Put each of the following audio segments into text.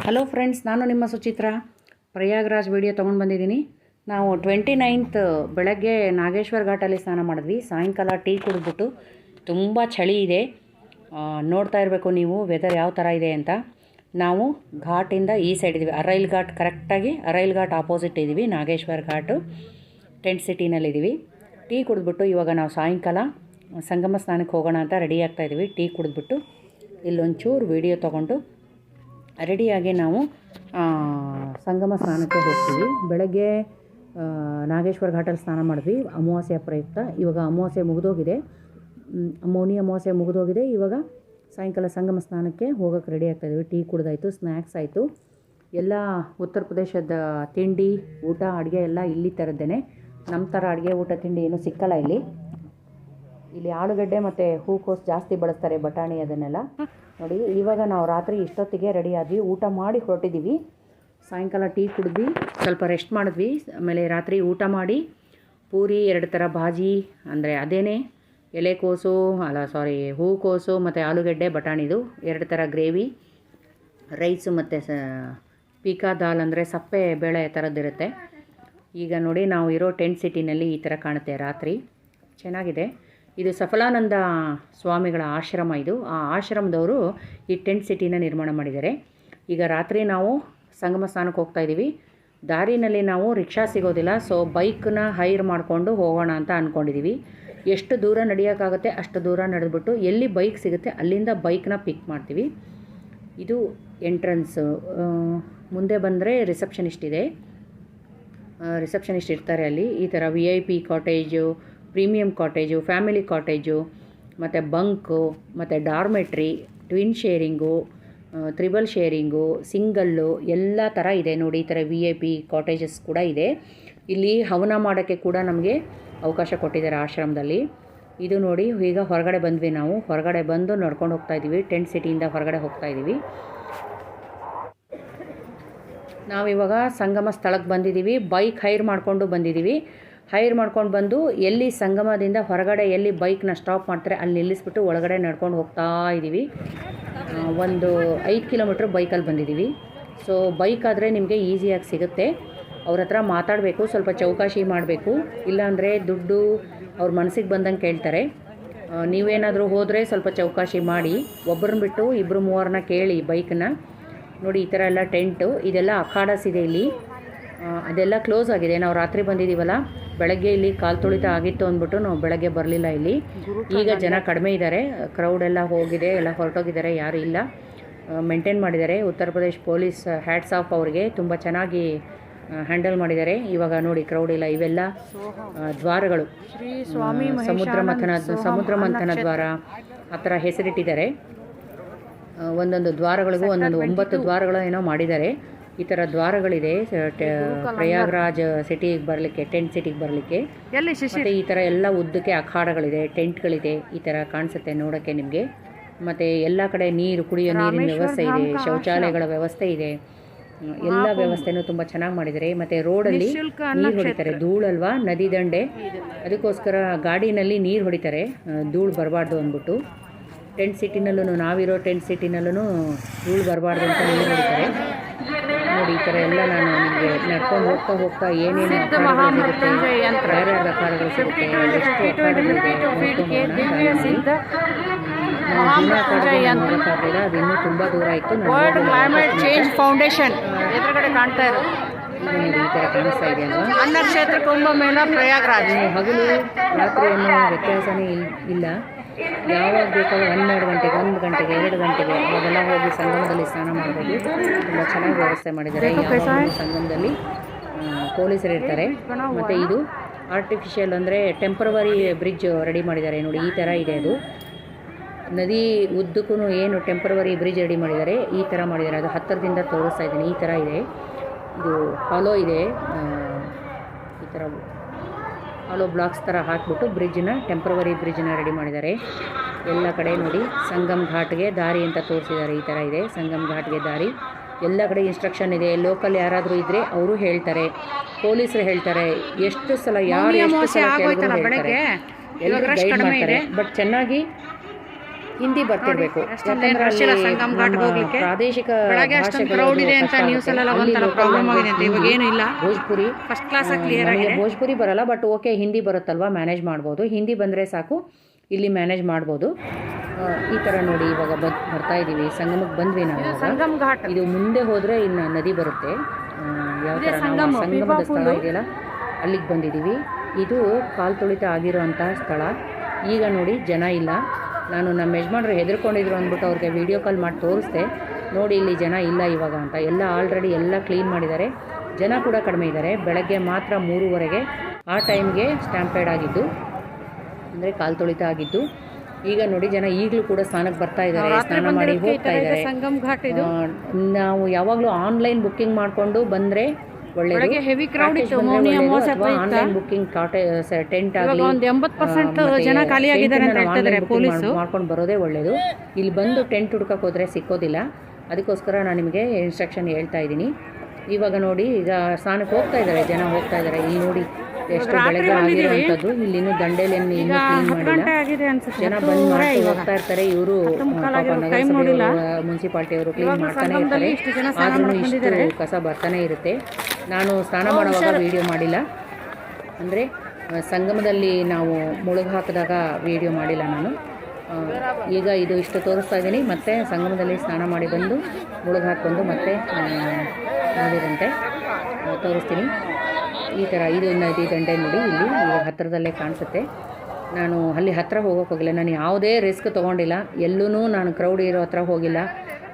Hello friends, ನಾನು ನಿಮ್ಮ Suchitra Prayagraj video ತೊಗೊಂಡು ಬಂದಿದ್ದೀನಿ. ನಾವು 29th ಬೆಳಗ್ಗೆ ನಾಗೇಶ್ವರ ಘಾಟಲ್ಲಿ ಸ್ನಾನ ಮಾಡಿದ್ವಿ. ಸಾಯಂಕಾಲ ಟೀ ಕುಡಿದ್ಬಿಟ್ಟು ತುಂಬ ಚಳಿ ಇದೆ, ನೋಡ್ತಾ ಇರಬೇಕು ನೀವು ವೆದರ್ ಯಾವ ಥರ ಇದೆ ಅಂತ. ನಾವು ಘಾಟಿಂದ ಈ ಸೈಡ್ ಇದ್ದೀವಿ, ಅರೈಲ್ ಘಾಟ್, ಕರೆಕ್ಟಾಗಿ ಅರೈಲ್ ಘಾಟ್ ಆಪೋಸಿಟ್ ಇದ್ದೀವಿ. ನಾಗೇಶ್ವರ ಘಾಟು ಟೆಂಟ್ ಸಿಟಿನಲ್ಲಿದ್ದೀವಿ. ಟೀ ಕುಡಿದ್ಬಿಟ್ಟು ಇವಾಗ ನಾವು ಸಾಯಂಕಾಲ ಸಂಗಮ ಸ್ನಾನಕ್ಕೆ ಹೋಗೋಣ ಅಂತ ರೆಡಿ ಆಗ್ತಾಯಿದ್ದೀವಿ. ಟೀ ಕುಡಿದ್ಬಿಟ್ಟು ಇಲ್ಲೊಂಚೂರು ವೀಡಿಯೋ ತೊಗೊಂಡು ರೆಡಿಯಾಗಿ ನಾವು ಸಂಗಮ ಸ್ನಾನಕ್ಕೆ ಹೋಗ್ತೀವಿ. ಬೆಳಗ್ಗೆ ನಾಗೇಶ್ವರ ಘಾಟಲ್ಲಿ ಸ್ನಾನ ಮಾಡಿದ್ವಿ ಅಮಾವಾಸ್ಯೆ ಪ್ರಯುಕ್ತ. ಇವಾಗ ಅಮಾವಾಸ್ಯೆ ಮುಗಿದೋಗಿದೆ, ಮೌನಿ ಅಮಾವಾಸ್ಯೆ ಮುಗಿದೋಗಿದೆ. ಇವಾಗ ಸಾಯಂಕಾಲ ಸಂಗಮ ಸ್ನಾನಕ್ಕೆ ಹೋಗೋಕ್ಕೆ ರೆಡಿ ಆಗ್ತಾಯಿದ್ದೀವಿ. ಟೀ ಕುಡ್ದಾಯಿತು, ಸ್ನ್ಯಾಕ್ಸ್ ಆಯಿತು, ಎಲ್ಲ ಉತ್ತರ ಪ್ರದೇಶದ ತಿಂಡಿ ಊಟ ಅಡುಗೆ ಎಲ್ಲ ಇಲ್ಲಿ ಥರದ್ದೇನೆ. ನಮ್ಮ ಥರ ಅಡುಗೆ ಊಟ ತಿಂಡಿ ಏನೂ ಸಿಕ್ಕಲ್ಲ ಇಲ್ಲಿ. ಆಲೂಗಡ್ಡೆ ಮತ್ತು ಹೂಕೋಸು ಜಾಸ್ತಿ ಬಳಸ್ತಾರೆ, ಬಟಾಣಿ ಅದನ್ನೆಲ್ಲ. ನೋಡಿ, ಇವಾಗ ನಾವು ರಾತ್ರಿ ಇಷ್ಟೊತ್ತಿಗೆ ರೆಡಿ ಆದ್ವಿ, ಊಟ ಮಾಡಿ ಹೊರಟಿದ್ದೀವಿ. ಸಾಯಂಕಾಲ ಟೀ ಕುಡಿದ್ವಿ, ಸ್ವಲ್ಪ ರೆಸ್ಟ್ ಮಾಡಿದ್ವಿ. ಆಮೇಲೆ ರಾತ್ರಿ ಊಟ ಮಾಡಿ ಪೂರಿ, 2 ಥರ ಭಾಜಿ, ಅಂದರೆ ಅದೇನೇ ಎಲೆಕೋಸು ಹೂಕೋಸು ಮತ್ತು ಆಲೂಗಡ್ಡೆ ಬಟಾಣಿದು 2 ಥರ ಗ್ರೇವಿ, ರೈಸು ಮತ್ತು ಪೀಕಾ ದಾಲ್ ಅಂದರೆ ಸಪ್ಪೆ ಬೇಳೆ ಥರದ್ದಿರುತ್ತೆ. ಈಗ ನೋಡಿ, ನಾವು ಇರೋ ಟೆಂಟ್ ಸಿಟಿನಲ್ಲಿ ಈ ಥರ ಕಾಣುತ್ತೆ ರಾತ್ರಿ, ಚೆನ್ನಾಗಿದೆ. ಇದು ಸಫಲಾನಂದ ಸ್ವಾಮಿಗಳ ಆಶ್ರಮ. ಇದು ಆ ಆಶ್ರಮದವರು ಈ ಟೆಂಟ್ ಸಿಟಿನ ನಿರ್ಮಾಣ ಮಾಡಿದ್ದಾರೆ. ಈಗ ರಾತ್ರಿ ನಾವು ಸಂಗಮ ಸ್ನಾನಕ್ಕೆ ಹೋಗ್ತಾಯಿದ್ದೀವಿ. ದಾರಿನಲ್ಲಿ ನಾವು ರಿಕ್ಷಾ ಸಿಗೋದಿಲ್ಲ, ಸೊ ಬೈಕ್ನ ಹೈರ್ ಮಾಡಿಕೊಂಡು ಹೋಗೋಣ ಅಂತ ಅಂದ್ಕೊಂಡಿದ್ದೀವಿ. ಎಷ್ಟು ದೂರ ನಡೆಯೋಕ್ಕಾಗುತ್ತೆ ಅಷ್ಟು ದೂರ ನಡೆದ್ಬಿಟ್ಟು ಎಲ್ಲಿ ಬೈಕ್ ಸಿಗುತ್ತೆ ಅಲ್ಲಿಂದ ಬೈಕ್ನ ಪಿಕ್ ಮಾಡ್ತೀವಿ. ಇದು ಎಂಟ್ರೆನ್ಸು. ಮುಂದೆ ಬಂದರೆ ರಿಸೆಪ್ಷನಿಸ್ಟ್ ಇದೆ, ರಿಸೆಪ್ಷನಿಸ್ಟ್ ಇರ್ತಾರೆ ಅಲ್ಲಿ. ಈ ಥರ VIP cottage, premium cottage, family cottage, ಮತ್ತು ಬಂಕು, ಮತ್ತು dormitory, twin sharing, triple sharing, single, ಎಲ್ಲ ಥರ ಇದೆ ನೋಡಿ. ಈ ಥರ VIP ಕಾಟೇಜಸ್ ಕೂಡ ಇದೆ. ಇಲ್ಲಿ ಹವನ ಮಾಡೋಕ್ಕೆ ಕೂಡ ನಮಗೆ ಅವಕಾಶ ಕೊಟ್ಟಿದ್ದಾರೆ ಆಶ್ರಮದಲ್ಲಿ. ಇದು ನೋಡಿ, ಈಗ ಹೊರಗಡೆ ಬಂದ್ವಿ. ನಾವು ಹೊರಗಡೆ ಬಂದು ನಡ್ಕೊಂಡು ಹೋಗ್ತಾಯಿದ್ದೀವಿ, ಟೆಂಟ್ ಸಿಟಿಯಿಂದ ಹೊರಗಡೆ ಹೋಗ್ತಾಯಿದ್ದೀವಿ. ನಾವಿವಾಗ ಸಂಗಮ ಸ್ಥಳಕ್ಕೆ ಬಂದಿದ್ದೀವಿ. ಬೈಕ್ ಹೈರ್ ಮಾಡಿಕೊಂಡು ಬಂದಿದ್ದೀವಿ. ಹೈರ್ ಮಾಡ್ಕೊಂಡು ಬಂದು ಎಲ್ಲಿ ಸಂಗಮದಿಂದ ಹೊರಗಡೆ ಎಲ್ಲಿ ಬೈಕ್ನ ಸ್ಟಾಪ್ ಮಾಡ್ತಾರೆ ಅಲ್ಲಿ ನಿಲ್ಲಿಸ್ಬಿಟ್ಟು ಒಳಗಡೆ ನಡ್ಕೊಂಡು ಹೋಗ್ತಾ ಇದ್ದೀವಿ. ಒಂದು 5 ಕಿಲೋಮೀಟ್ರ್ ಬೈಕಲ್ಲಿ ಬಂದಿದ್ದೀವಿ. ಸೊ ಬೈಕ್ ಆದರೆ ನಿಮಗೆ ಈಸಿಯಾಗಿ ಸಿಗುತ್ತೆ. ಅವ್ರ ಹತ್ರ ಮಾತಾಡಬೇಕು, ಸ್ವಲ್ಪ ಚೌಕಾಶಿ ಮಾಡಬೇಕು, ಇಲ್ಲಾಂದರೆ ದುಡ್ಡು ಅವ್ರ ಮನಸ್ಸಿಗೆ ಬಂದಂಗೆ ಕೇಳ್ತಾರೆ. ನೀವೇನಾದರೂ ಹೋದರೆ ಸ್ವಲ್ಪ ಚೌಕಾಶಿ ಮಾಡಿ, ಒಬ್ಬರನ್ನ ಬಿಟ್ಟು 2-3 ಕೇಳಿ ಬೈಕನ್ನ. ನೋಡಿ, ಈ ಥರ ಎಲ್ಲ ಟೆಂಟು, ಇದೆಲ್ಲ ಅಖಾಡಸ್ ಇದೆ ಇಲ್ಲಿ. ಅದೆಲ್ಲ ಕ್ಲೋಸ್ ಆಗಿದೆ. ನಾವು ರಾತ್ರಿ ಬಂದಿದ್ದೀವಲ್ಲ, ಬೆಳಗ್ಗೆ ಇಲ್ಲಿ ಕಾಲು ತುಳಿತ ಆಗಿತ್ತು ಅಂದ್ಬಿಟ್ಟು ನಾವು ಬೆಳಗ್ಗೆ ಬರಲಿಲ್ಲ ಇಲ್ಲಿ. ಈಗ ಜನ ಕಡಿಮೆ ಇದ್ದಾರೆ, ಕ್ರೌಡೆಲ್ಲ ಹೋಗಿದೆ, ಎಲ್ಲ ಹೊರಟೋಗಿದ್ದಾರೆ, ಯಾರು ಇಲ್ಲ, ಮೇಂಟೈನ್ ಮಾಡಿದ್ದಾರೆ. Uttar Pradesh police hats off ಅವ್ರಿಗೆ, ತುಂಬ ಚೆನ್ನಾಗಿ ಹ್ಯಾಂಡಲ್ ಮಾಡಿದ್ದಾರೆ. ಇವಾಗ ನೋಡಿ, ಕ್ರೌಡ್ ಇಲ್ಲ. ಇವೆಲ್ಲ ದ್ವಾರಗಳು, ಸಮುದ್ರ ಮಂಥನ ದ್ವಾರ ಆ ಥರ ಹೆಸರಿಟ್ಟಿದ್ದಾರೆ. ಒಂದೊಂದು ದ್ವಾರಗಳಿಗೂ ಒಂದೊಂದು 9 ದ್ವಾರಗಳು ಏನೋ ಮಾಡಿದ್ದಾರೆ. ಈ ಥರ ದ್ವಾರಗಳಿದೆ ಪ್ರಯಾಗ್ರಾಜ್ ಸಿಟಿಗೆ ಬರಲಿಕ್ಕೆ, ಟೆಂಟ್ ಸಿಟಿಗೆ ಬರಲಿಕ್ಕೆ. ಮತ್ತು ಈ ಥರ ಎಲ್ಲ ಉದ್ದಕ್ಕೆ ಅಖಾಡಗಳಿದೆ, ಟೆಂಟ್ಗಳಿದೆ. ಈ ಥರ ಕಾಣಿಸುತ್ತೆ ನೋಡೋಕ್ಕೆ ನಿಮಗೆ. ಮತ್ತು ಎಲ್ಲ ಕಡೆ ನೀರು, ಕುಡಿಯೋ ನೀರಿನ ವ್ಯವಸ್ಥೆ ಇದೆ, ಶೌಚಾಲಯಗಳ ವ್ಯವಸ್ಥೆ ಇದೆ, ಎಲ್ಲ ವ್ಯವಸ್ಥೆನೂ ತುಂಬ ಚೆನ್ನಾಗಿ ಮಾಡಿದ್ದಾರೆ. ಮತ್ತು ರೋಡಲ್ಲಿ ನೀರು ಹೊಡಿತಾರೆ, ಧೂಳಲ್ವಾ, ನದಿ ದಂಡೆ, ಅದಕ್ಕೋಸ್ಕರ ಗಾಡಿನಲ್ಲಿ ನೀರು ಹೊಡಿತಾರೆ, ಧೂಳು ಬರಬಾರ್ದು ಅಂದ್ಬಿಟ್ಟು. ಟೆಂಟ್ ಸಿಟಿನಲ್ಲೂ, ನಾವಿರೋ ಟೆಂಟ್ ಸಿಟಿನಲ್ಲೂ ಧೂಳು ಬರಬಾರ್ದು ಅಂತ ನೀರು ಹೊಡಿತಾರೆ. ನೋಡಿ, ಈ ಥರ ಎಲ್ಲ ನಾನು ನಿಮಗೆ ನಡ್ಕೊಂಡು ಹೋಗ್ತಾ ಏನೇನು ಅಖಾಡಗಳು ಸಿಗುತ್ತೆ, ಯಾರ್ಯಾರ ಅಖಾಡಗಳು ಸಿಗುತ್ತೆ, ಎಷ್ಟು ಅಖಾಡಗಳಿದೆ ನೋಡೋಕ್ಕಾಗಲಿಲ್ಲ. ಅದು ಇನ್ನೂ ತುಂಬ ದೂರ ಆಯಿತು. ಫೌಂಡೇಶನ್ ಎದುರುಗಡೆ ಕಾಣ್ತಾ ಇರೋದು ಈಗ ನೋಡಿ, ಈ ಥರ ಕಾಣಿಸ್ತಾ ಇದೆ ಅಲ್ವಾ. ಅನ್ನಕ್ಷೇತ್ರ ಕುಂಭಮೇಳ ಪ್ರಯಾಗ್ರಾಜ್. ಹಗಲು ರಾತ್ರಿ ಅನ್ನೋ ವ್ಯತ್ಯಾಸನೇ ಇಲ್ಲ. ಯಾವಾಗ ಬೇಕಾದ್ರೂ 12 ಗಂಟೆಗೆ, 1 ಗಂಟೆಗೆ, 2 ಗಂಟೆಗೆ ಅವಾಗೆಲ್ಲ ಹೋಗಿ ಸಂಗಮದಲ್ಲಿ ಸ್ನಾನ ಮಾಡ್ಬೋದು. ತುಂಬ ಚೆನ್ನಾಗಿ ವ್ಯವಸ್ಥೆ ಮಾಡಿದ್ದಾರೆ. ಸಂಗಮದಲ್ಲಿ ಪೊಲೀಸರು ಇರ್ತಾರೆ. ಮತ್ತು ಇದು ಆರ್ಟಿಫಿಷಿಯಲ್ ಅಂದರೆ ಟೆಂಪ್ರವರಿ ಬ್ರಿಡ್ಜ್ ರೆಡಿ ಮಾಡಿದ್ದಾರೆ ನೋಡಿ. ಈ ಥರ ಇದೆ, ಅದು ನದಿ ಉದ್ದಕ್ಕೂ ಏನು ಟೆಂಪ್ರವರಿ ಬ್ರಿಡ್ಜ್ ರೆಡಿ ಮಾಡಿದ್ದಾರೆ, ಈ ಥರ ಮಾಡಿದ್ದಾರೆ. ಅದು ಹತ್ತಿರದಿಂದ ತೋರಿಸ್ತಾ ಇದ್ದೀನಿ. ಈ ಥರ ಇದೆ, ಇದು ಹಾಲೋ ಇದೆ, ಈ ಥರ ಹಾಲೋ ಬ್ಲಾಕ್ಸ್ ಥರ ಹಾಕಿಬಿಟ್ಟು ಟೆಂಪ್ರವರಿ ಬ್ರಿಡ್ಜನ್ನ ರೆಡಿ ಮಾಡಿದ್ದಾರೆ. ಎಲ್ಲ ಕಡೆ ನೋಡಿ, ಸಂಗಮ್ ಘಾಟ್ಗೆ ದಾರಿ ಅಂತ ತೋರಿಸಿದ್ದಾರೆ. ಈ ಥರ ಇದೆ ಸಂಗಮ್ ಘಾಟ್ಗೆ ದಾರಿ. ಎಲ್ಲ ಕಡೆ ಇನ್ಸ್ಟ್ರಕ್ಷನ್ ಇದೆ. ಲೋಕಲ್ ಯಾರಾದರೂ ಇದ್ದರೆ ಅವರು ಹೇಳ್ತಾರೆ, ಪೊಲೀಸರು ಹೇಳ್ತಾರೆ. ಎಷ್ಟು ಸಲ ಯಾರು ಎಷ್ಟು ಸಲ ಕೇಳಿದ್ರು ಹೇಳ್ತಾರೆ, ಎಲ್ಲರೂ ಗೈಡ್ ಮಾಡ್ತಾರೆ. ಬಟ್ ಚೆನ್ನಾಗಿ ಹಿಂದಿ ಬರ್ತಿರ್ಬೇಕು. ಯಾಕಂದ್ರೆ ಅಲ್ಲಿ ಪ್ರಾದೇಶಿಕ ಭೋಜ್ಪುರಿ ಫಸ್ಟ್ ಕ್ಲಾಸ್ ಭೋಜ್ಪುರಿ ಬರಲ್ಲ, ಬಟ್ ಓಕೆ ಹಿಂದಿ ಬರುತ್ತಲ್ವಾ, ಮ್ಯಾನೇಜ್ ಮಾಡ್ಬೋದು. ಹಿಂದಿ ಬಂದರೆ ಸಾಕು, ಇಲ್ಲಿ ಮ್ಯಾನೇಜ್ ಮಾಡ್ಬೋದು. ಈ ಥರ ನೋಡಿ ಇವಾಗ ಬರ್ತಾ ಇದ್ದೀವಿ, ಸಂಗಮಕ್ಕೆ ಬಂದ್ವಿ ನಾವು. ಸಂಗಮ್ ಘಾಟ್ ಇದು ಮುಂದೆ ಹೋದರೆ ಇನ್ನು ನದಿ ಬರುತ್ತೆ. ಯಾವ ಥರ ಸಂಗಮದ ಸ್ಥಳ ಇದೆಯಲ್ಲ ಅಲ್ಲಿಗೆ ಬಂದಿದ್ದೀವಿ. ಇದು ಕಾಲು ತುಳಿತ ಆಗಿರೋಂಥ ಸ್ಥಳ. ಈಗ ನೋಡಿ ಜನ ಇಲ್ಲ. ನಾನು ನಮ್ಮ ಯಜಮಾನ್ರು ಹೆದರ್ಕೊಂಡಿದ್ರು ಅಂದ್ಬಿಟ್ಟು ಅವ್ರಿಗೆ ವೀಡಿಯೋ ಕಾಲ್ ಮಾಡಿ ತೋರಿಸ್ದೆ, ನೋಡಿ ಇಲ್ಲಿ ಜನ ಇಲ್ಲ ಇವಾಗ ಅಂತ. ಎಲ್ಲ ಆಲ್ರೆಡಿ ಎಲ್ಲ ಕ್ಲೀನ್ ಮಾಡಿದ್ದಾರೆ, ಜನ ಕೂಡ ಕಡಿಮೆ ಇದ್ದಾರೆ. ಬೆಳಗ್ಗೆ ಮಾತ್ರ 3:30ಗೆ ಆ ಟೈಮ್ಗೆ ಸ್ಟ್ಯಾಂಪೇಡ್ ಆಗಿದ್ದು, ಅಂದರೆ ಕಾಲು ತುಳಿತ ಆಗಿದ್ದು. ಈಗ ನೋಡಿ ಜನ ಈಗಲೂ ಕೂಡ ಸ್ನಾನಕ್ಕೆ ಬರ್ತಾ ಇದ್ದಾರೆ, ಸ್ನಾನ ಮಾಡಿ ಹೋಗ್ತಾ ಇದ್ದಾರೆ. ಸಂಗಮ್ ಘಾಟ್ ಇದು ನಾವು ಯಾವಾಗಲೂ ಆನ್ಲೈನ್ ಬುಕ್ಕಿಂಗ್ ಮಾಡಿಕೊಂಡು ಬಂದರೆ ಒಳ್ಳೆಯದು. ಹೆವಿ ಕ್ರೌಡ್ ಇತ್ತು, ಆನ್ಲೈನ್ ಬುಕ್ಕಿಂಗ್ ಟೆಂಟ್ ಆಗಲಿ 80% ಜನ ಖಾಲಿಯಾಗಿದ್ದಾರೆ ಅಂತ ಹೇಳ್ತಿದ್ದಾರೆ ಪೊಲೀಸರು. ಮಾಡ್ಕೊಂಡು ಬರೋದೇ ಒಳ್ಳೆಯದು. ಇಲ್ಲಿ ಬಂದು ಟೆಂಟ್ ಹುಡ್ಕಕ್ಕೆ ಹೋದರೆ ಸಿಕ್ಕೋದಿಲ್ಲ. ಅದಕ್ಕೋಸ್ಕರ ನಾನು ನಿಮಗೆ ಇನ್ಸ್ಟ್ರಕ್ಷನ್ ಹೇಳ್ತಾ ಇದ್ದೀನಿ. ಇವಾಗ ನೋಡಿ ಈಗ ಸ್ನಾನಕ್ಕೆ ಹೋಗ್ತಾ ಇದ್ದಾರೆ, ಜನ ಹೋಗ್ತಾ ಇದ್ದಾರೆ. ಇಲ್ಲಿ ನೋಡಿ ಎಷ್ಟು ಬೆಳಗ್ಗೆ ಆಗಿರುವಂಥದ್ದು. ಇಲ್ಲಿ ಇನ್ನೂ ದಂಡೇಲಿ ಇನ್ನೂ ಕ್ಲೀನ್ ಮಾಡಿಲ್ಲ, ಜನ ಬಂದು ಮಾಡಿ ಹೋಗ್ತಾ ಇರ್ತಾರೆ. ಇವರು ಮುನ್ಸಿಪಾಲ್ಟಿಯವರು ಕ್ಲೀನ್ ಮಾಡ್ತಾನೆ ಇರ್ತಾರೆ, ಆದ್ರೂ ಇಷ್ಟು ಕಸ ಬರ್ತಾನೆ ಇರುತ್ತೆ. ನಾನು ಸ್ನಾನ ಮಾಡುವಾಗ ವೀಡಿಯೋ ಮಾಡಿಲ್ಲ, ಅಂದರೆ ಸಂಗಮದಲ್ಲಿ ನಾವು ಮುಳುಗು ಹಾಕಿದಾಗ ವೀಡಿಯೋ ಮಾಡಿಲ್ಲ ನಾನು. ಈಗ ಇದು ಇಷ್ಟು ತೋರಿಸ್ತಾ ಇದ್ದೀನಿ. ಮತ್ತೆ ಸಂಗಮದಲ್ಲಿ ಸ್ನಾನ ಮಾಡಿ ಬಂದು ಮುಳುಗು ಹಾಕಿ ಮತ್ತೆ ನೋಡಿದಂತೆ ತೋರಿಸ್ತೀನಿ. ಈ ಥರ ಇದು ನದಿ ದಂಡೆ ನೋಡಿ, ಇಲ್ಲಿ ಇವಾಗ ಹತ್ತಿರದಲ್ಲೇ ಕಾಣಿಸುತ್ತೆ. ನಾನು ಅಲ್ಲಿ ಹತ್ತಿರ ಹೋಗೋಕೆ ಹೋಗಿಲ್ಲ, ನಾನು ಯಾವುದೇ ರಿಸ್ಕ್ ತೊಗೊಂಡಿಲ್ಲ. ಎಲ್ಲೂ ನಾನು ಕ್ರೌಡ್ ಇರೋ ಹತ್ರ ಹೋಗಿಲ್ಲ,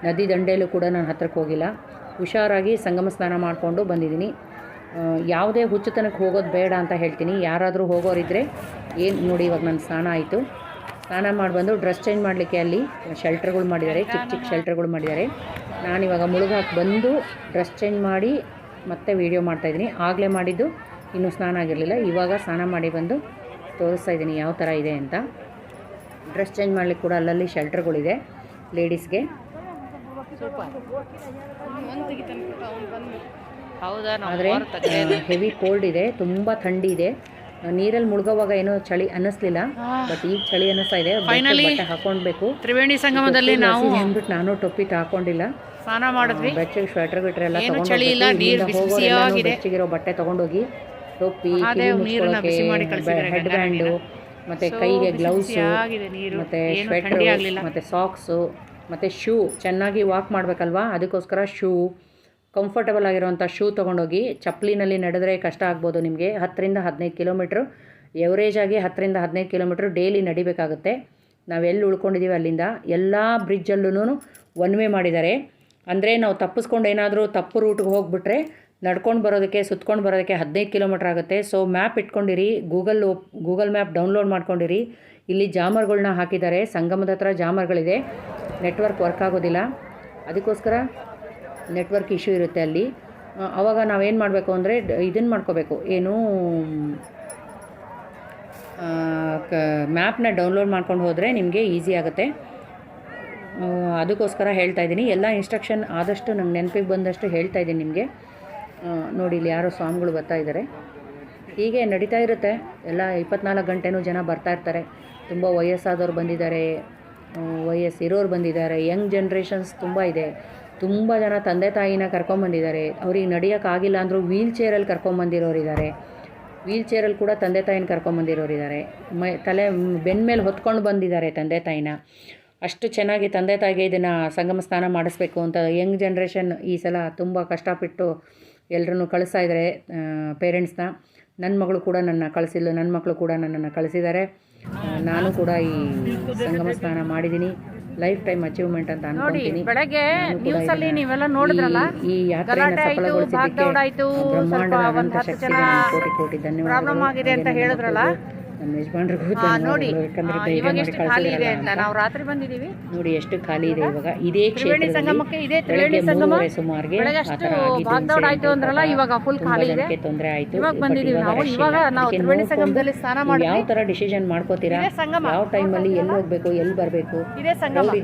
ನದಿ ದಂಡೆಯಲ್ಲೂ ಕೂಡ ನಾನು ಹತ್ರಕ್ಕೆ ಹೋಗಿಲ್ಲ. ಹುಷಾರಾಗಿ ಸಂಗಮ ಸ್ನಾನ ಮಾಡಿಕೊಂಡು ಬಂದಿದ್ದೀನಿ. ಯಾವುದೇ ಹುಚ್ಚುತನಕ್ಕೆ ಹೋಗೋದು ಬೇಡ ಅಂತ ಹೇಳ್ತೀನಿ. ಯಾರಾದರೂ ಹೋಗೋರಿದ್ದರೆ ಏನು ನೋಡಿ, ಇವಾಗ ನನ್ನ ಸ್ನಾನ ಆಯಿತು. ಸ್ನಾನ ಮಾಡಿ ಬಂದು ಡ್ರೆಸ್ ಚೇಂಜ್ ಮಾಡಲಿಕ್ಕೆ ಅಲ್ಲಿ ಶೆಲ್ಟರ್ಗಳು ಮಾಡಿದ್ದಾರೆ, ಚಿಕ್ಕ ಚಿಕ್ಕ ಶೆಲ್ಟರ್ಗಳು ಮಾಡಿದ್ದಾರೆ. ನಾನಿವಾಗ ಮುಳುಗಾಕಿ ಬಂದು ಡ್ರೆಸ್ ಚೇಂಜ್ ಮಾಡಿ ಮತ್ತೆ ವೀಡಿಯೋ ಮಾಡ್ತಾಯಿದ್ದೀನಿ. ಆಗಲೇ ಮಾಡಿದ್ದು, ಇನ್ನೂ ಸ್ನಾನ ಆಗಿರಲಿಲ್ಲ. ಇವಾಗ ಸ್ನಾನ ಮಾಡಿ ಬಂದು ತೋರಿಸ್ತಾ ಇದ್ದೀನಿ ಯಾವ ಥರ ಇದೆ ಅಂತ. ಡ್ರೆಸ್ ಚೇಂಜ್ ಮಾಡಲಿಕ್ಕೆ ಕೂಡ ಅಲ್ಲಲ್ಲಿ ಶೆಲ್ಟರ್ಗಳಿದೆ ಲೇಡೀಸ್ಗೆ. ಆದರೆ ಹೆವಿ ಕೋಲ್ಡ್ ಇದೆ, ತುಂಬ ಥಂಡಿ ಇದೆ. ನೀರಲ್ಲಿ ಮುಳುಗೋವಾಗ ಏನೋ ಚಳಿ ಅನ್ನಿಸ್ಲಿಲ್ಲ, ಬಟ್ ಈಗ ಚಳಿ ಅನ್ನಿಸ್ತಾ ಇದೆ. ಬಟ್ಟೆ ಹಾಕೊಳ್ಬೇಕು. ತ್ರಿವೇಣಿ ಸಂಗಮದಲ್ಲಿ ನಾವು ಅಂದ್ಬಿಟ್ಟು ನಾನು ಟೊಪ್ಪಿ ಹಾಕೊಂಡಿಲ್ಲ, ಸ್ನಾನ ಮಾಡಿದ್ವಿ. ಬೆಚ್ಚಗೆ ಸ್ವೆಟರ್ ಬಿಟ್ರೆ ಎಲ್ಲ ತಗೊಂಡು ಬೆಚ್ಚಗಿರೋ ಬಟ್ಟೆ ತೊಗೊಂಡೋಗಿ ಟೊಪ್ಪಿ, ಹೆಡ್ ಬ್ಯಾಂಡು, ಮತ್ತು ಕೈಗೆ ಗ್ಲೌಸು, ಮತ್ತು ಸ್ವೆಟ್ರು, ಮತ್ತು ಸಾಕ್ಸು, ಮತ್ತು ಶೂ. ಚೆನ್ನಾಗಿ ವಾಕ್ ಮಾಡಬೇಕಲ್ವಾ, ಅದಕ್ಕೋಸ್ಕರ ಶೂ, ಕಂಫರ್ಟಬಲ್ ಆಗಿರೋಂಥ ಶೂ ತೊಗೊಂಡೋಗಿ. ಚಪ್ಪಲಿನಲ್ಲಿ ನಡೆದ್ರೆ ಕಷ್ಟ ಆಗ್ಬೋದು ನಿಮಗೆ. 10ರಿಂದ 15 ಕಿಲೋಮೀಟ್ರ್ ಎವರೇಜಾಗಿ 10ರಿಂದ 15 ಕಿಲೋಮೀಟ್ರ್ ಡೈಲಿ ನಡಿಬೇಕಾಗುತ್ತೆ. ನಾವೆಲ್ಲಿ ಉಳ್ಕೊಂಡಿದ್ದೀವಿ ಅಲ್ಲಿಂದ ಎಲ್ಲ ಬ್ರಿಡ್ಜಲ್ಲೂ 1 ವೇ ಮಾಡಿದ್ದಾರೆ. ಅಂದರೆ ನಾವು ತಪ್ಪಿಸ್ಕೊಂಡು ಏನಾದರೂ ತಪ್ಪು ರೂಟ್ಗೆ ಹೋಗಿಬಿಟ್ರೆ ನಡ್ಕೊಂಡು ಬರೋದಕ್ಕೆ, ಸುತ್ಕೊಂಡು ಬರೋದಕ್ಕೆ 15 ಕಿಲೋಮೀಟ್ರ್ ಆಗುತ್ತೆ. ಸೊ ಮ್ಯಾಪ್ ಇಟ್ಕೊಂಡಿರಿ, ಗೂಗಲ್ ಮ್ಯಾಪ್ ಡೌನ್ಲೋಡ್ ಮಾಡ್ಕೊಂಡಿರಿ. ಇಲ್ಲಿ ಜಾಮರ್ಗಳನ್ನ ಹಾಕಿದ್ದಾರೆ, ಸಂಗಮದ ಹತ್ರ ಜಾಮರ್ಗಳಿದೆ. ನೆಟ್ವರ್ಕ್ ವರ್ಕ್ ಆಗೋದಿಲ್ಲ, ಅದಕ್ಕೋಸ್ಕರ ನೆಟ್ವರ್ಕ್ ಇಶ್ಯೂ ಇರುತ್ತೆ ಅಲ್ಲಿ. ಆವಾಗ ನಾವೇನು ಮಾಡಬೇಕು ಅಂದರೆ ಇದನ್ನು ಮಾಡ್ಕೋಬೇಕು, ಏನು ಮ್ಯಾಪ್ನ ಡೌನ್ಲೋಡ್ ಮಾಡ್ಕೊಂಡು ಹೋದರೆ ನಿಮಗೆ ಈಸಿ ಆಗುತ್ತೆ. ಅದಕ್ಕೋಸ್ಕರ ಹೇಳ್ತಾ ಇದ್ದೀನಿ. ಎಲ್ಲ ಇನ್ಸ್ಟ್ರಕ್ಷನ್ ಆದಷ್ಟು ನಂಗೆ ನೆನಪಿಗೆ ಬಂದಷ್ಟು ಹೇಳ್ತಾ ಇದ್ದೀನಿ ನಿಮಗೆ. ನೋಡಿ ಇಲ್ಲಿ ಯಾರೋ ಸ್ವಾಮಿಗಳು ಬರ್ತಾ ಇದ್ದಾರೆ. ಹೀಗೆ ನಡೀತಾ ಇರುತ್ತೆ ಎಲ್ಲ. 24 ಗಂಟೆನೂ ಜನ ಬರ್ತಾ ಇರ್ತಾರೆ. ತುಂಬ ವಯಸ್ಸಾದವ್ರು ಬಂದಿದ್ದಾರೆ, ವಯಸ್ಸಿರೋರು ಬಂದಿದ್ದಾರೆ, ಯಂಗ್ ಜನ್ರೇಷನ್ಸ್ ತುಂಬ ಇದೆ. ತುಂಬ ಜನ ತಂದೆ ತಾಯಿನ ಕರ್ಕೊಂಬಂದಿದ್ದಾರೆ. ಅವ್ರಿಗೆ ನಡೆಯೋಕ್ಕಾಗಿಲ್ಲ ಅಂದರೂ ವೀಲ್ ಚೇರಲ್ಲಿ ಕರ್ಕೊಂಬಂದಿರೋರಿದ್ದಾರೆ. ವೀಲ್ ಚೇರಲ್ಲಿ ಕೂಡ ತಂದೆ ತಾಯಿನ ಕರ್ಕೊಂಬಂದಿರೋರಿದ್ದಾರೆ. ಬೆನ್ನ ಮೇಲೆ ಹೊತ್ಕೊಂಡು ಬಂದಿದ್ದಾರೆ ತಂದೆ ತಾಯಿನ. ಅಷ್ಟು ಚೆನ್ನಾಗಿ ತಂದೆ ತಾಯಿಗೆ ಇದನ್ನು ಸಂಗಮ ಸ್ನಾನ ಮಾಡಿಸ್ಬೇಕು ಅಂತ ಯಂಗ್ ಜನ್ರೇಷನ್ ಈ ಸಲ ತುಂಬ ಕಷ್ಟಪಟ್ಟು ಎಲ್ಲರನ್ನೂ ಕಳಿಸ್ತಾ ಇದ್ದಾರೆ ಪೇರೆಂಟ್ಸ್ನ. ನನ್ನ ಮಗಳು ಕೂಡ ನನ್ನ ಕಳಿಸಿಲ್ಲ, ನನ್ನ ಮಕ್ಕಳು ಕೂಡ ನನ್ನನ್ನು ಕಳಿಸಿದ್ದಾರೆ. ನಾನು ಕೂಡ ಈ ಸಂಗಮ ಸ್ನಾನ ಮಾಡಿದ್ದೀನಿ. ಲೈಫ್ ಟೈಮ್ ಅಚೀವ್ಮೆಂಟ್ ಅಂತ ಅನ್ಕೊಂತೀನಿ. ಬೆಳಗ್ಗೆ ನ್ಯೂಸಲ್ಲಿ ನೀವೆಲ್ಲ ನೋಡಿದ್ರಲ್ಲ, ಈ ಯಾತ್ರೆಯನ್ನು ಸಫಲಗೊಳಿಸಿದ್ದಕ್ಕೆ ಬ್ರಹ್ಮಾಂಡದ ಅನಂತ ಶಕ್ತಿಗೆ ಕೋಟಿ ಕೋಟಿ ಧನ್ಯವಾದಗಳು ಅಂತ ಹೇಳಿದ್ರಲ್ಲ. ನಮ್ಮ ಯಜಮಾನ್ರಿಗೂ ನೋಡಿ ಇವಾಗ ಎಷ್ಟು ಖಾಲಿ ಇದೆ ಅಂತ. ನಾವು ರಾತ್ರಿ ಬಂದಿದ್ದೀವಿ, ನೋಡಿ ಎಷ್ಟು ಖಾಲಿ ಇದೆ ಇವಾಗ. ಇದೇ ತ್ರಿವೇಣಿ ಸಂಗಮ ಸುಮಾರಿಗೆ ಅಂದ್ರಲ್ಲ, ಇವಾಗ ಫುಲ್ ಖಾಲಿ ಇದೆ. ತೊಂದರೆ ಆಯಿತು, ಇವಾಗ ಬಂದಿದ್ದೀವಿ ನಾವು. ಇವಾಗ ನಾವು ತ್ರಿವೇಣಿ ಸಂಗಮದಲ್ಲಿ ಸ್ನಾನ ಮಾಡಿ ಯಾವ ಥರ ಡಿಸಿಷನ್ ಮಾಡ್ಕೋತೀರಾ, ಯಾವ ಟೈಮಲ್ಲಿ ಎಲ್ಲಿ ಹೋಗಬೇಕು, ಎಲ್ಲಿ ಬರಬೇಕು, ಇದೇ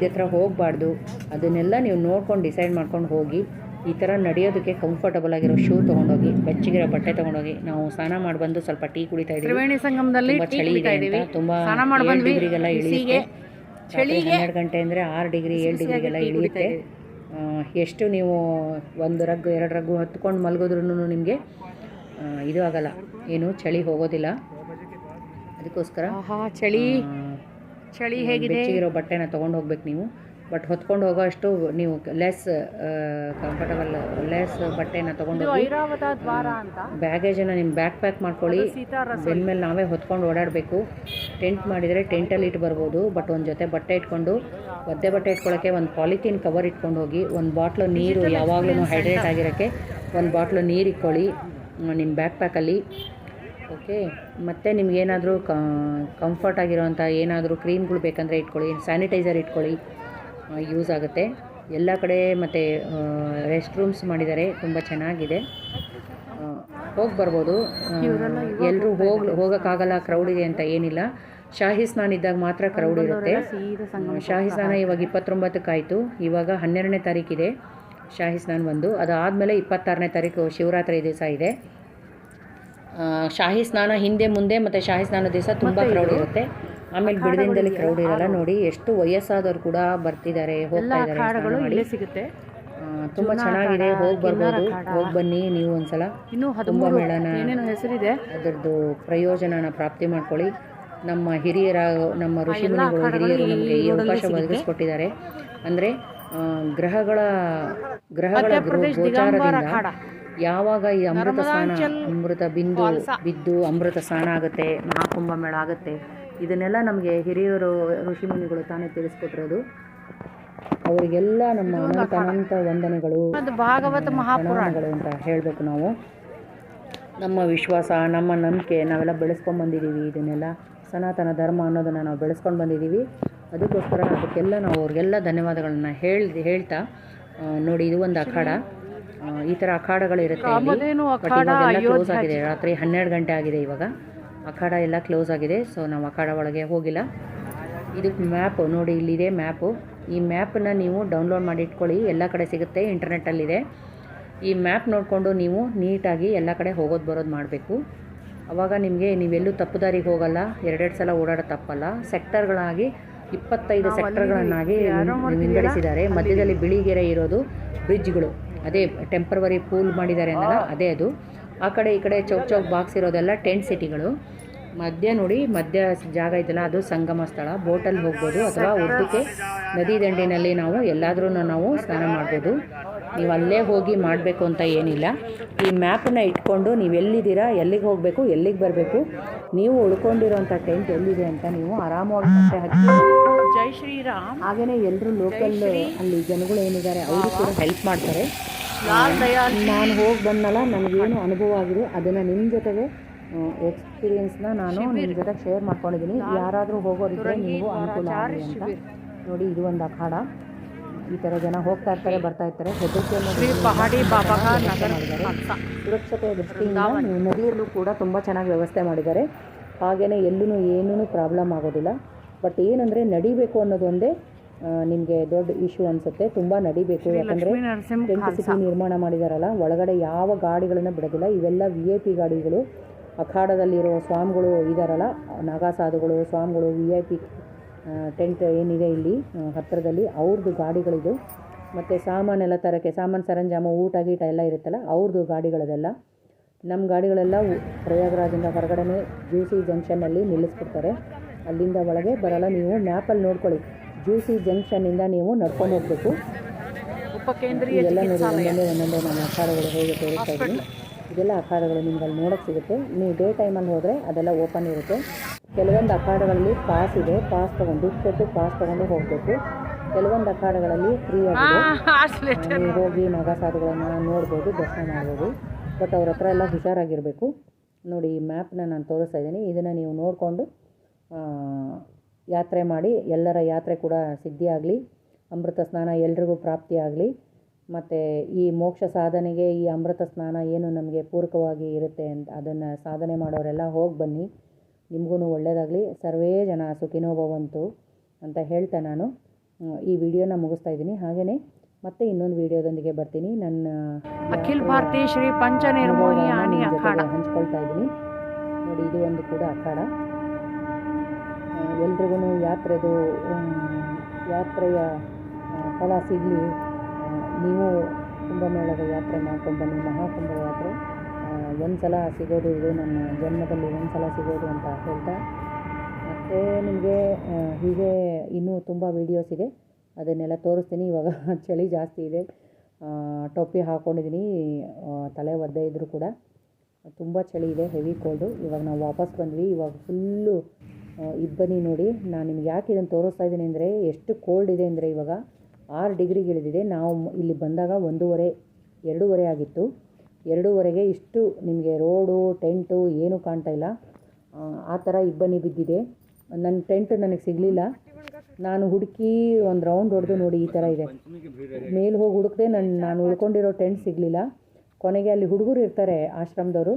ಹತ್ರ ಹೋಗಬಾರ್ದು, ಅದನ್ನೆಲ್ಲ ನೀವು ನೋಡ್ಕೊಂಡು ಡಿಸೈಡ್ ಮಾಡ್ಕೊಂಡು ಹೋಗಿ. ಈ ಥರ ನಡೆಯೋದಕ್ಕೆ ಕಂಫರ್ಟಬಲ್ ಆಗಿರೋ ಶೂ ತೊಗೊಂಡೋಗಿ, ಬೆಚ್ಚಗಿರೋ ಬಟ್ಟೆ ತೊಗೊಂಡೋಗಿ. ನಾವು ಸ್ನಾನ ಮಾಡಿ ಬಂದು ಸ್ವಲ್ಪ ಟೀ ಕುಡಿತಾ ಇದ್ದೀವಿ. ತ್ರಿವೇಣಿ ಸಂಗಮದಲ್ಲಿ ಚಳಿ ಇದೆ ಅಂತ, ತುಂಬ 7 ಡಿಗ್ರಿಗೆಲ್ಲ ಇಳಿಯುತ್ತೆ. ರಾತ್ರಿ 12 ಗಂಟೆ ಅಂದರೆ 6 ಡಿಗ್ರಿ 7 ಡಿಗ್ರಿಗೆಲ್ಲ ಇಳಿಯುತ್ತೆ. ಎಷ್ಟು ನೀವು 1 ರಗ್ಗು 2 ರಗ್ಗು ಹತ್ಕೊಂಡು ಮಲಗಿದ್ರೂ ನಿಮಗೆ ಇದು ಆಗಲ್ಲ, ಏನು ಚಳಿ ಹೋಗೋದಿಲ್ಲ. ಅದಕ್ಕೋಸ್ಕರ ಚಳಿ ಹೇಗಿದೆ, ಬೆಚ್ಚಗಿರೋ ಬಟ್ಟೆನ ತೊಗೊಂಡು ಹೋಗ್ಬೇಕು ನೀವು. ಬಟ್ ಹೊತ್ಕೊಂಡು ಹೋಗೋ ಅಷ್ಟು ನೀವು ಲೆಸ್ ಬಟ್ಟೆನ ತೊಗೊಂಡು ಹೋಗಿ. ಬ್ಯಾಗೇಜನ್ನು ನಿಮ್ಮ ಬ್ಯಾಕ್ ಪ್ಯಾಕ್ ಮಾಡ್ಕೊಳ್ಳಿ. ಬೆನ್ನ ಮೇಲೆ ನಾವೇ ಹೊತ್ಕೊಂಡು ಓಡಾಡಬೇಕು. ಟೆಂಟ್ ಮಾಡಿದರೆ ಟೆಂಟಲ್ಲಿ ಇಟ್ಟು ಬರ್ಬೋದು. ಬಟ್ ಒಂದು ಜೊತೆ ಬಟ್ಟೆ ಇಟ್ಕೊಂಡು, ಒದ್ದೆ ಬಟ್ಟೆ ಇಟ್ಕೊಳ್ಳೋಕ್ಕೆ ಒಂದು ಪಾಲಿಥೀನ್ ಕವರ್ ಇಟ್ಕೊಂಡು ಹೋಗಿ. ಒಂದು ಬಾಟ್ಲು ನೀರು, ಯಾವಾಗಲೂ ಹೈಡ್ರೇಟ್ ಆಗಿರೋಕ್ಕೆ ಒಂದು ಬಾಟ್ಲು ನೀರು ಇಟ್ಕೊಳ್ಳಿ ನಿಮ್ಮ ಬ್ಯಾಕ್ ಪ್ಯಾಕಲ್ಲಿ. ಓಕೆ, ಮತ್ತು ನಿಮಗೇನಾದರೂ ಕಂಫರ್ಟ್ ಆಗಿರೋವಂಥ ಏನಾದರೂ ಕ್ರೀಮ್ಗಳು ಬೇಕಂದರೆ ಇಟ್ಕೊಳ್ಳಿ. ಸ್ಯಾನಿಟೈಸರ್ ಇಟ್ಕೊಳ್ಳಿ, ಯೂಸ್ ಆಗುತ್ತೆ ಎಲ್ಲ ಕಡೆ. ಮತ್ತು ರೆಸ್ಟ್ ರೂಮ್ಸ್ ಮಾಡಿದ್ದಾರೆ, ತುಂಬ ಚೆನ್ನಾಗಿದೆ, ಹೋಗಿ ಬರ್ಬೋದು. ಎಲ್ಲರೂ ಹೋಗೋಕ್ಕಾಗಲ್ಲ, ಕ್ರೌಡ್ ಇದೆ ಅಂತ ಏನಿಲ್ಲ. ಶಾಹಿ ಸ್ನಾನ ಇದ್ದಾಗ ಮಾತ್ರ ಕ್ರೌಡ್ ಇರುತ್ತೆ. ಶಾಹಿ ಸ್ನಾನ ಇವಾಗ 29ಕ್ಕೆ ಆಯಿತು, ಇವಾಗ 12ನೇ ತಾರೀಕಿದೆ ಶಾಹಿ ಸ್ನಾನ ಒಂದು. ಅದಾದಮೇಲೆ 26ನೇ ತಾರೀಕು ಶಿವರಾತ್ರಿ ದಿವಸ ಇದೆ ಶಾಹಿ ಸ್ನಾನ. ಹಿಂದೆ ಮುಂದೆ ಮತ್ತು ಶಾಹಿ ಸ್ನಾನ ದಿವಸ ತುಂಬ ಕ್ರೌಡ್ ಇರುತ್ತೆ. ಆಮೇಲೆ ಬಿಡದಿಂದಲ್ಲಿ ಕ್ರೌಡ್ ಇರಲ್ಲ. ನೋಡಿ ಎಷ್ಟು ವಯಸ್ಸಾದವ್ರು ಕೂಡ ಬರ್ತಿದ್ದಾರೆ, ಹೋಗ್ತಾ ಇದ್ದಾರೆ, ಸಿಗುತ್ತೆ. ತುಂಬ ಚೆನ್ನಾಗಿದೆ, ಹೋಗಿ ಬರ್ಬೋದು. ಹೋಗಿ ಬನ್ನಿ ನೀವು ಒಂದ್ಸಲ. ಕುಂಭಮೇಳನ ಹೆಸರಿದೆ, ಅದರದ್ದು ಪ್ರಯೋಜನನ ಪ್ರಾಪ್ತಿ ಮಾಡ್ಕೊಳ್ಳಿ. ನಮ್ಮ ಹಿರಿಯರ, ನಮ್ಮ ಋಷಿಮುನಿಗಳು ಹಿರಿಯರು ನಮಗೆ ಈ ಅವಕಾಶ ಒದಗಿಸ್ಕೊಟ್ಟಿದ್ದಾರೆ. ಅಂದರೆ ಗ್ರಹಗಳ ಗೋಚಾರದಿಂದ ಯಾವಾಗ ಈ ಅಮೃತ ಸ್ನಾನ, ಅಮೃತ ಬಿದ್ದು ಅಮೃತ ಸ್ನಾನ ಆಗುತ್ತೆ, ಮಹಾಕುಂಭಮೇಳ ಆಗುತ್ತೆ, ಇದನ್ನೆಲ್ಲ ನಮಗೆ ಹಿರಿಯರು ಋಷಿಮುನಿಗಳು ತಾನೇ ತಿಳಿಸ್ಕೊಟ್ಟಿರೋದು. ಅವರಿಗೆಲ್ಲ ನಮ್ಮ ಅನಂತ ವಂದನೆಗಳು, ಪ್ರಣಾಮಗಳು ಅಂತ ಹೇಳಬೇಕು ನಾವು. ನಮ್ಮ ವಿಶ್ವಾಸ, ನಮ್ಮ ನಂಬಿಕೆ ನಾವೆಲ್ಲ ಬೆಳೆಸ್ಕೊಂಡ್ಬಂದಿದ್ದೀವಿ. ಇದನ್ನೆಲ್ಲ ಸನಾತನ ಧರ್ಮ ಅನ್ನೋದನ್ನು ನಾವು ಬೆಳೆಸ್ಕೊಂಡು ಬಂದಿದ್ದೀವಿ. ಅದಕ್ಕೋಸ್ಕರ ಅದಕ್ಕೆಲ್ಲ ನಾವು ಅವ್ರಿಗೆಲ್ಲ ಧನ್ಯವಾದಗಳನ್ನ ಹೇಳ್ತಾ ನೋಡಿ, ಇದು ಒಂದು ಅಖಾಡ. ಈ ಥರ ಅಖಾಡಗಳಿರುತ್ತೆ. ಬಟ್ ಇವಾಗೆಲ್ಲ ಕ್ಲೋಸ್ ಆಗಿದೆ, ರಾತ್ರಿ 12 ಗಂಟೆ ಆಗಿದೆ ಇವಾಗ. ಅಖಾಡ ಎಲ್ಲ ಕ್ಲೋಸ್ ಆಗಿದೆ, ಸೊ ನಾವು ಅಖಾಡ ಒಳಗೆ ಹೋಗಿಲ್ಲ. ಇದು ಮ್ಯಾಪು ನೋಡಿ, ಇಲ್ಲಿದೆ ಮ್ಯಾಪು. ಈ ಮ್ಯಾಪನ್ನು ನೀವು ಡೌನ್ಲೋಡ್ ಮಾಡಿ ಇಟ್ಕೊಳ್ಳಿ, ಎಲ್ಲ ಕಡೆ ಸಿಗುತ್ತೆ, ಇಂಟರ್ನೆಟ್ಟಲ್ಲಿದೆ. ಈ ಮ್ಯಾಪ್ ನೋಡಿಕೊಂಡು ನೀವು ನೀಟಾಗಿ ಎಲ್ಲ ಕಡೆ ಹೋಗೋದು ಬರೋದು ಮಾಡಬೇಕು. ಆವಾಗ ನಿಮಗೆ ನೀವೆಲ್ಲೂ ತಪ್ಪು ದಾರಿಗೆ ಹೋಗಲ್ಲ, 2 ಸಲ ಓಡಾಡೋ ತಪ್ಪಲ್ಲ. ಸೆಕ್ಟರ್ಗಳಾಗಿ 25 ಸೆಕ್ಟರ್ಗಳನ್ನಾಗಿ ವಿಂಗಡಿಸಿದ್ದಾರೆ. ಮಧ್ಯದಲ್ಲಿ ಬಿಳಿಗೆರೆ ಇರೋದು ಬ್ರಿಡ್ಜ್ಗಳು, ಅದೇ ಟೆಂಪ್ರವರಿ ಪೂಲ್ ಮಾಡಿದ್ದಾರೆ ಅನ್ನಲ್ಲ, ಅದೇ ಅದು. ಆ ಕಡೆ ಈ ಕಡೆ ಚೌಕ್ ಬಾಕ್ಸ್ ಇರೋದೆಲ್ಲ ಟೆಂಟ್ ಸಿಟಿಗಳು. ಮಧ್ಯ ನೋಡಿ, ಮಧ್ಯ ಜಾಗ ಇದೆಯಲ್ಲ, ಅದು ಸಂಗಮ ಸ್ಥಳ. ಬೋಟಲ್ಲಿ ಹೋಗ್ಬೋದು, ಅಥವಾ ಉದ್ದಕ್ಕೆ ನದಿ ದಂಡಿನಲ್ಲಿ ನಾವು ಎಲ್ಲಾದ್ರೂ ನಾವು ಸ್ನಾನ ಮಾಡ್ಬೋದು. ನೀವು ಅಲ್ಲೇ ಹೋಗಿ ಮಾಡಬೇಕು ಅಂತ ಏನಿಲ್ಲ. ಈ ಮ್ಯಾಪನ್ನು ಇಟ್ಕೊಂಡು ನೀವು ಎಲ್ಲಿದ್ದೀರಾ, ಎಲ್ಲಿಗೆ ಹೋಗಬೇಕು, ಎಲ್ಲಿಗೆ ಬರಬೇಕು, ನೀವು ಉಳ್ಕೊಂಡಿರೋಂಥ ಟೆಂಟ್ ಎಲ್ಲಿದೆ ಅಂತ ನೀವು ಆರಾಮಾಗಿ ಮತ್ತೆ ಹಾಕಿ. ಜೈ ಶ್ರೀರಾಮ್. ಹಾಗೆಯೇ ಎಲ್ಲರೂ ಲೋಕಲ್ ಅಲ್ಲಿ ಜನಗಳು ಏನಿದ್ದಾರೆ ಅವರು ಕೂಡ ಹೆಲ್ಪ್ ಮಾಡ್ತಾರೆ. ನಾನು ಹೋಗಿ ಬಂದಲ್ಲ, ನನಗೇನು ಅನುಭವ ಆಗಿದೆ ಅದನ್ನು ನಿಮ್ಮ ಜೊತೆಗೆ ಎಕ್ಸ್ಪೀರಿಯೆನ್ಸ್ನ ನಾನು ನಿಮ್ಮ ಜೊತೆ ಶೇರ್ ಮಾಡ್ಕೊಂಡಿದ್ದೀನಿ. ಯಾರಾದರೂ ಹೋಗೋರಿದ್ರೆ ನೀವು ಅನುಕೂಲ ಆಗಲಿ ಅಂತ. ನೋಡಿ, ಇದು ಒಂದು ಅಖಾಡ. ಈ ಥರ ಜನ ಹೋಗ್ತಾ ಇರ್ತಾರೆ, ಬರ್ತಾ ಇರ್ತಾರೆ. ಹೆದರಿಕೆಯನ್ನು ಮಾಡಿದ್ದಾರೆ. ಸುರಕ್ಷತೆಯ ದೃಷ್ಟಿಯಿಂದ ನದಿಯಲ್ಲೂ ಕೂಡ ತುಂಬ ಚೆನ್ನಾಗಿ ವ್ಯವಸ್ಥೆ ಮಾಡಿದ್ದಾರೆ. ಹಾಗೆಯೇ ಎಲ್ಲೂ ಏನೂ ಪ್ರಾಬ್ಲಮ್ ಆಗೋದಿಲ್ಲ. ಬಟ್ ಏನಂದರೆ ನಡಿಬೇಕು ಅನ್ನೋದೊಂದೇ ನಿಮಗೆ ದೊಡ್ಡ ಇಶ್ಯೂ ಅನಿಸುತ್ತೆ. ತುಂಬ ನಡಿಬೇಕು, ಯಾಕಂದರೆ ಟೆಂಟ್ ಸಿಟಿ ನಿರ್ಮಾಣ ಮಾಡಿದಾರಲ್ಲ, ಒಳಗಡೆ ಯಾವ ಗಾಡಿಗಳನ್ನು ಬಿಡೋದಿಲ್ಲ. ಇವೆಲ್ಲ VIP ಗಾಡಿಗಳು. ಅಖಾಡದಲ್ಲಿರೋ ಸ್ವಾಮಿಗಳು ಇದ್ದಾರಲ್ಲ, ನಾಗಾಸಾಧುಗಳು, ಸ್ವಾಮಿಗಳು, VIP ಟೆಂಟ್ ಏನಿದೆ ಇಲ್ಲಿ ಹತ್ತಿರದಲ್ಲಿ, ಅವ್ರದ್ದು ಗಾಡಿಗಳಿದು. ಮತ್ತು ಸಾಮಾನೆಲ್ಲ ತರೋಕ್ಕೆ, ಸಾಮಾನು ಸರಂಜಾಮು, ಊಟ ಗೀಟ ಎಲ್ಲ ಇರುತ್ತಲ್ಲ, ಅವ್ರದ್ದು ಗಾಡಿಗಳದೆಲ್ಲ. ನಮ್ಮ ಗಾಡಿಗಳೆಲ್ಲ ಪ್ರಯಾಗರಾಜಿಂದ ಹೊರಗಡೆ ಜೂಸಿ ಜಂಕ್ಷನ್ನಲ್ಲಿ ನಿಲ್ಲಿಸ್ಬಿಡ್ತಾರೆ. ಅಲ್ಲಿಂದ ಒಳಗೆ ಬರಲ್ಲ. ನೀವು ಮ್ಯಾಪಲ್ಲಿ ನೋಡ್ಕೊಳ್ಳಿ, ಜೂಸಿ ಜಂಕ್ಷನ್ನಿಂದ ನೀವು ನಡ್ಕೊಂಡು ಹೋಗಬೇಕು. ಇದೆಲ್ಲ ನೋಡಿ, ಒಂದೊಂದೇ ನಾನು ಅಖಾಡಗಳು ಹೇಗೆ ತೋರಿಸ್ತಾ ಇದ್ದೀನಿ. ಇದೆಲ್ಲ ಅಖಾಡಗಳು ನಿಮ್ಗೆ ಅಲ್ಲಿ ನೋಡೋಕ್ಕೆ ಸಿಗುತ್ತೆ. ನೀವು ಡೇ ಟೈಮಲ್ಲಿ ಹೋದರೆ ಅದೆಲ್ಲ ಓಪನ್ ಇರುತ್ತೆ. ಕೆಲವೊಂದು ಅಖಾಡಗಳಲ್ಲಿ ಪಾಸ್ ಇದೆ, ಪಾಸ್ ತೊಗೊಂಡು ಪಾಸ್ ತೊಗೊಂಡು ಹೋಗಬೇಕು. ಕೆಲವೊಂದು ಅಖಾಡಗಳಲ್ಲಿ ಫ್ರೀ ಆಗಿದೆ, ನೀವು ಹೋಗಿ ನಾಗಾಸಾಧುಗಳನ್ನು ನೋಡ್ಬೋದು, ದರ್ಶನ ಮಾಡ್ಬೋದು. ಬಟ್ ಅವ್ರ ಹತ್ರ ಎಲ್ಲ ಹುಷಾರಾಗಿರಬೇಕು. ನೋಡಿ, ಈ ಮ್ಯಾಪ್ನ ನಾನು ತೋರಿಸ್ತಾ ಇದ್ದೀನಿ. ಇದನ್ನು ನೀವು ನೋಡಿಕೊಂಡು ಯಾತ್ರೆ ಮಾಡಿ, ಎಲ್ಲರ ಯಾತ್ರೆ ಕೂಡ ಸಿದ್ಧಿಯಾಗಲಿ, ಅಮೃತ ಸ್ನಾನ ಎಲ್ರಿಗೂ ಪ್ರಾಪ್ತಿಯಾಗಲಿ. ಮತ್ತು ಈ ಮೋಕ್ಷ ಸಾಧನೆಗೆ ಈ ಅಮೃತ ಸ್ನಾನ ಏನು ನಮಗೆ ಪೂರಕವಾಗಿ ಇರುತ್ತೆ ಅಂತ ಅದನ್ನು ಸಾಧನೆ ಮಾಡೋರೆಲ್ಲ ಹೋಗಿ ಬನ್ನಿ, ನಿಮಗೂ ಒಳ್ಳೆಯದಾಗಲಿ. ಸರ್ವೇ ಜನ ಸುಖಿನೋ ಭವಂತು ಅಂತ ಹೇಳ್ತಾ ನಾನು ಈ ವಿಡಿಯೋನ ಮುಗಿಸ್ತಾ ಇದ್ದೀನಿ. ಹಾಗೆಯೇ ಮತ್ತೆ ಇನ್ನೊಂದು ವಿಡಿಯೋದೊಂದಿಗೆ ಬರ್ತೀನಿ. ನನ್ನ ಅಖಿಲ ಭಾರತೀಯ ಶ್ರೀ ಪಂಚನಿರ್ಮೋಹಿ ಆಣಿ ಅಖಾಡ ಹಂಚ್ಕೊಳ್ತಾ ಇದ್ದೀನಿ. ನೋಡಿ, ಇದು ಒಂದು ಕೂಡ ಅಖಾಡ. ಎಲ್ರಿಗೂ ಯಾತ್ರೆದು ಯಾತ್ರೆಯ ಫಲ ಸಿಗಲಿ. ನೀವು ಕುಂಭಮೇಳದ ಯಾತ್ರೆ ಮಾಡ್ಕೊಂಡು ಬನ್ನಿ. ಮಹಾಕುಂಭದ ಯಾತ್ರೆ ಒಂದು ಸಲ ಸಿಗೋದು, ಇದು ನನ್ನ ಜನ್ಮದಲ್ಲಿ ಒಂದು ಸಲ ಸಿಗೋದು ಅಂತ ಹೇಳ್ತಾ, ಮತ್ತು ನಿಮಗೆ ಹೀಗೆ ಇನ್ನೂ ತುಂಬ ವೀಡಿಯೋಸ್ ಇದೆ, ಅದನ್ನೆಲ್ಲ ತೋರಿಸ್ತೀನಿ. ಇವಾಗ ಚಳಿ ಜಾಸ್ತಿ ಇದೆ, ಟೊಪ್ಪಿ ಹಾಕ್ಕೊಂಡಿದ್ದೀನಿ, ತಲೆ ಒದ್ದೆ ಇದ್ದರೂ ಕೂಡ ತುಂಬ ಚಳಿ ಇದೆ, ಹೆವಿ ಕೋಲ್ಡು. ಇವಾಗ ನಾವು ವಾಪಸ್ ಬಂದ್ವಿ. ಇವಾಗ ಫುಲ್ಲು ಇಬ್ಬನಿ ನೋಡಿ. ನಾನು ನಿಮ್ಗೆ ಯಾಕೆ ಇದನ್ನು ತೋರಿಸ್ತಾ ಇದ್ದೀನಿ ಅಂದರೆ, ಎಷ್ಟು ಕೋಲ್ಡ್ ಇದೆ ಅಂದರೆ ಇವಾಗ 6 ಡಿಗ್ರಿಗೆ ಇಳಿದಿದೆ. ನಾವು ಇಲ್ಲಿ ಬಂದಾಗ 2:30 ಆಗಿತ್ತು. 2:30ಗೆ ಇಷ್ಟು ನಿಮಗೆ ರೋಡು, ಟೆಂಟು ಏನೂ ಕಾಣ್ತಾ ಇಲ್ಲ. ಆ ಥರ ಇಬ್ಬನಿ ಬಿದ್ದಿದೆ. ನನ್ನ ಟೆಂಟ್ ನನಗೆ ಸಿಗಲಿಲ್ಲ. ನಾನು ಹುಡುಕಿ ಒಂದು ರೌಂಡ್ ಹೊಡೆದು ನೋಡಿ, ಈ ಥರ ಇದೆ. ಮೇಲೆ ಹೋಗಿ ಹುಡುಕಿದೆ, ನಾನು ಉಳ್ಕೊಂಡಿರೋ ಟೆಂಟ್ ಸಿಗಲಿಲ್ಲ. ಕೊನೆಗೆ ಅಲ್ಲಿ ಹುಡುಗರು ಇರ್ತಾರೆ ಆಶ್ರಮದವರು,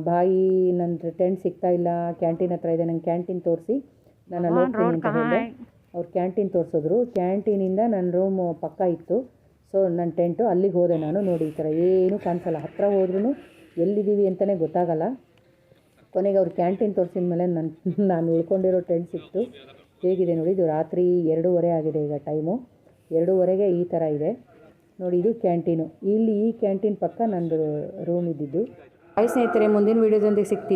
ಬಾಯಿ ನನ್ನ ಟೆಂಟ್ ಸಿಗ್ತಾ ಇಲ್ಲ, ಕ್ಯಾಂಟೀನ್ ಹತ್ರ ಇದೆ, ನಂಗೆ ಕ್ಯಾಂಟೀನ್ ತೋರಿಸಿ, ನಾನು ಅಲ್ಲಿ ಹೋಗ್ತೀನಿ ಅಂತ ಹೇಳಿದೆ. ಅವ್ರು ಕ್ಯಾಂಟೀನ್ ತೋರಿಸಿದ್ರು. ಕ್ಯಾಂಟೀನಿಂದ ನನ್ನ ರೂಮ್ ಪಕ್ಕ ಇತ್ತು. ಸೊ ನನ್ನ ಟೆಂಟು ಅಲ್ಲಿಗೆ ಹೋದೆ ನಾನು. ನೋಡಿ ಈ ಥರ ಏನೂ ಕಾಣಿಸಲ್ಲ, ಹತ್ತಿರ ಹೋದ್ರೂ ಎಲ್ಲಿದ್ದೀವಿ ಅಂತಲೇ ಗೊತ್ತಾಗಲ್ಲ. ಕೊನೆಗೆ ಅವ್ರು ಕ್ಯಾಂಟೀನ್ ತೋರಿಸಿದ ಮೇಲೆ ನಾನು ಉಳ್ಕೊಂಡಿರೋ ಟೆಂಟ್ ಸಿಕ್ತು. ಹೇಗಿದೆ ನೋಡಿ, ಇದು ರಾತ್ರಿ 2:30 ಆಗಿದೆ ಈಗ ಟೈಮು. 2:30ಗೆ ಈ ಥರ ಇದೆ ನೋಡಿ. ಇದು ಕ್ಯಾಂಟೀನು. ಇಲ್ಲಿ ಈ ಕ್ಯಾಂಟೀನ್ ಪಕ್ಕ ನಂದು ರೂಮ್ ಇದ್ದಿದ್ದು. ಹಾಯ್ ಸ್ನೇಹಿತರೆ, ಮುಂದಿನ ವೀಡಿಯೋದೊಂದಿಗೆ ಸಿಗ್ತೀನಿ.